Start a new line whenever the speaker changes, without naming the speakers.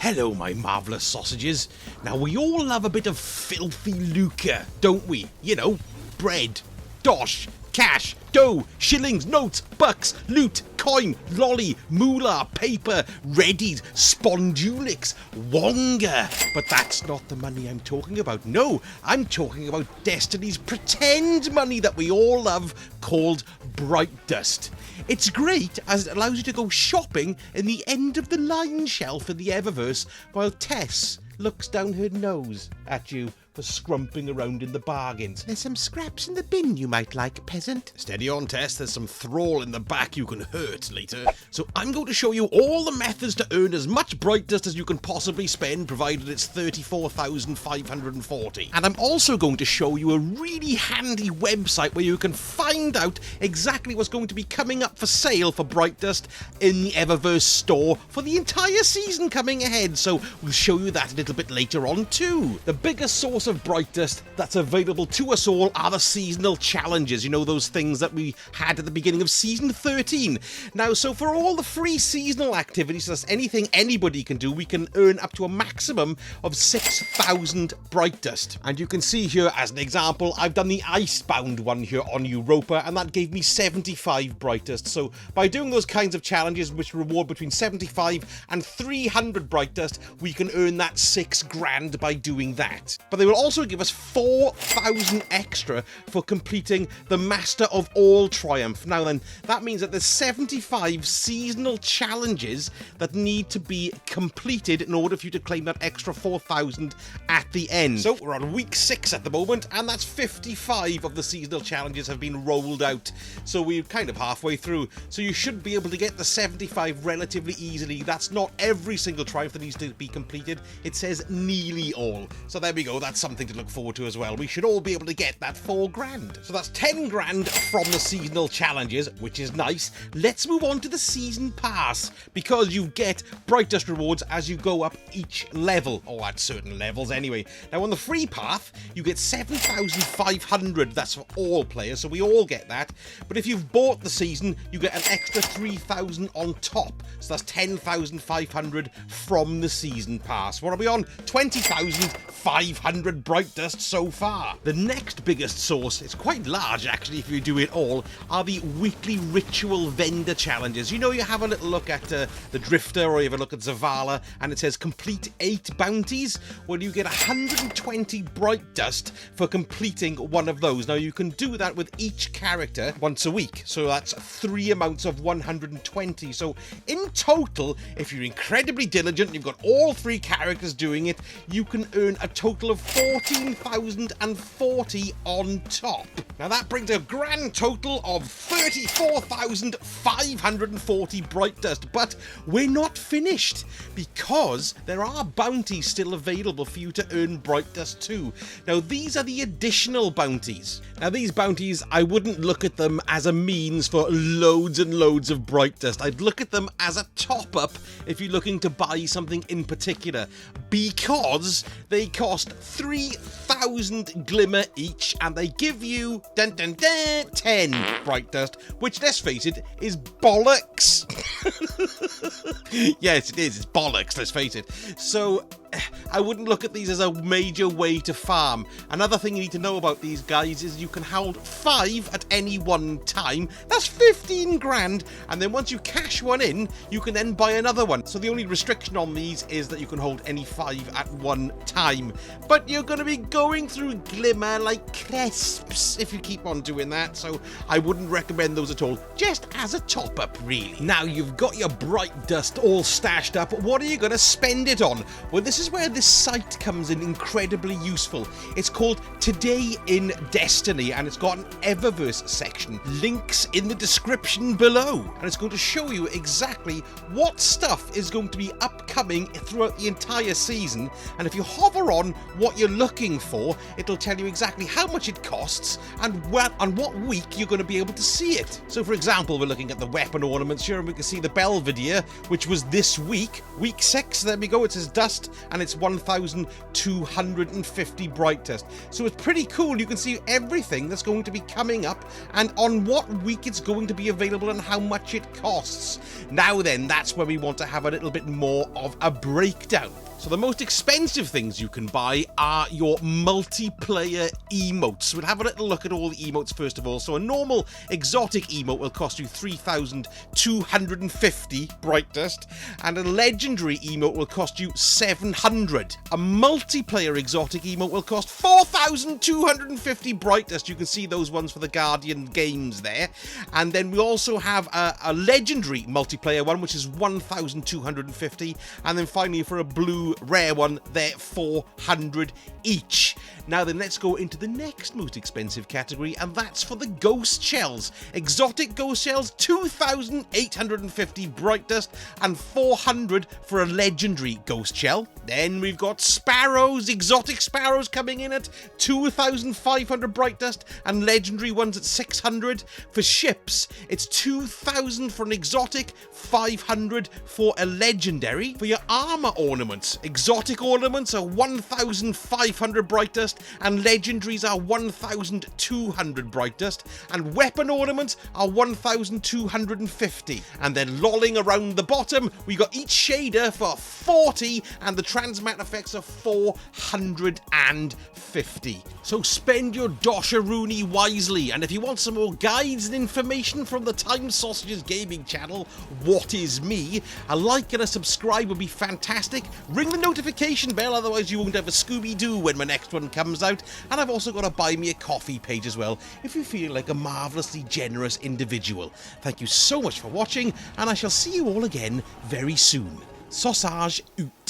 Hello, my marvellous sausages. Now, we all love a bit of filthy lucre, don't we? You know, bread, dosh, cash, dough, shillings, notes, bucks, loot, coin, lolly, moolah, paper, readies, spondulix, wonga. But that's not the money I'm talking about. No, I'm talking about Destiny's pretend money that we all love, called Bright Dust. It's great as it allows you to go shopping in the end of the line shelf in the Eververse while Tess looks down her nose at you for scrumping around in the bargains. There's some scraps in the bin you might like, peasant. Steady on, Tess. There's some thrall in the back you can hurt later. So I'm going to show you all the methods to earn as much Bright Dust as you can possibly spend, provided it's 34,540. And I'm also going to show you a really handy website where you can find out exactly what's going to be coming up for sale for Bright Dust in the Eververse store for the entire season coming ahead. So we'll show you that a little bit later on too. The biggest source of Bright Dust that's available to us all are the seasonal challenges. You know, those things that we had at the beginning of season 13. Now, so for all the free seasonal activities, that's anything anybody can do, we can earn up to a maximum of 6,000 Bright Dust. And you can see here, as an example, I've done the Icebound one here on Europa, and that gave me 75 Bright Dust. So by doing those kinds of challenges, which reward between 75 and 300 Bright Dust, we can earn that 6 grand by doing that. But they will also give us 4,000 extra for completing the Master of All Triumph. Now then, that means that there's 75 seasonal challenges that need to be completed in order for you to claim that extra 4,000 at the end. So we're on week 6 at the moment, and that's 55 of the seasonal challenges have been rolled out. So we're kind of halfway through. So you should be able to get the 75 relatively easily. That's not every single triumph that needs to be completed. It says nearly all. So there we go. That's something to look forward to as well. We should all be able to get that 4 grand. So that's 10 grand from the seasonal challenges, which is nice. Let's move on to the season pass, because you get Bright Dust rewards as you go up each level, or at certain levels anyway. Now on the free path, you get 7,500. That's for all players, so we all get that. But if you've bought the season, you get an extra 3,000 on top. So that's 10,500 from the season pass. What are we on? 20,500 Bright Dust so far. The next biggest source, it's quite large actually if you do it all, are the weekly ritual vendor challenges. You know, you have a little look at the Drifter, or you have a look at Zavala, and it says complete 8 bounties. Well, you get 120 Bright Dust for completing one of those. Now you can do that with each character once a week, so that's 3 amounts of 120. So in total, if you're incredibly diligent and you've got all 3 characters doing it, you can earn a total of 14,040 on top. Now that brings a grand total of 34,540 Bright Dust, but we're not finished, because there are bounties still available for you to earn Bright Dust too. Now these are the additional bounties. Now these bounties, I wouldn't look at them as a means for loads and loads of Bright Dust. I'd look at them as a top-up if you're looking to buy something in particular, because they cost 3,000 glimmer each, and they give you 10 Bright Dust, which, let's face it, is bollocks. Yes, it is. It's bollocks, let's face it. So I wouldn't look at these as a major way to farm. Another thing you need to know about these guys is you can hold 5 at any one time. That's 15 grand, and then once you cash one in, you can then buy another one. So the only restriction on these is that you can hold any 5 at one time. But you're going to be going through glimmer like crisps if you keep on doing that, so I wouldn't recommend those at all, just as a top-up really. Now you've got your Bright Dust all stashed up, what are you going to spend it on? Well, this is where this site comes in incredibly useful. It's called Today in Destiny, and it's got an Eververse section. Links in the description below, and it's going to show you exactly what stuff is going to be upcoming throughout the entire season. And if you hover on what you're looking for, it'll tell you exactly how much it costs and on what week you're going to be able to see it. So for example, we're looking at the weapon ornaments here, and we can see the Belvedere, which was this week, week 6. There we go, it says Dust, and it's 1,250 bright dust. So it's pretty cool. You can see everything that's going to be coming up and on what week it's going to be available and how much it costs. Now then, that's where we want to have a little bit more of a breakdown. So the most expensive things you can buy are your multiplayer emotes. We'll have a little look at all the emotes first of all. So a normal exotic emote will cost you 3,250 bright dust, and a legendary emote will cost you 700. A multiplayer exotic emote will cost 4,250 bright dust. You can see those ones for the Guardian games there. And then we also have a legendary multiplayer one, which is 1,250. And then finally for a blue rare one, they're 400 each. Now then, let's go into the next most expensive category, and that's for the ghost shells. Exotic ghost shells, 2,850 bright dust and 400 for a legendary ghost shell. Then we've got sparrows, exotic sparrows coming in at 2,500 bright dust and legendary ones at 600. For ships, it's 2,000 for an exotic, 500 for a legendary. For your armor ornaments, exotic ornaments are 1,500 bright dust and legendaries are 1,200 bright dust, and weapon ornaments are 1,250. And then lolling around the bottom, we got each shader for 40 and the transmat effects are 450. So spend your dosharuni wisely, and if you want some more guides and information from the Time Sausages gaming channel, What Is Me, a like and a subscribe would be fantastic. Ring the notification bell, otherwise you won't have a Scooby-Doo when my next one comes out. And I've also got a buy me a coffee page as well, if you feel like a marvellously generous individual. Thank you so much for watching, and I shall see you all again very soon. Sausage out.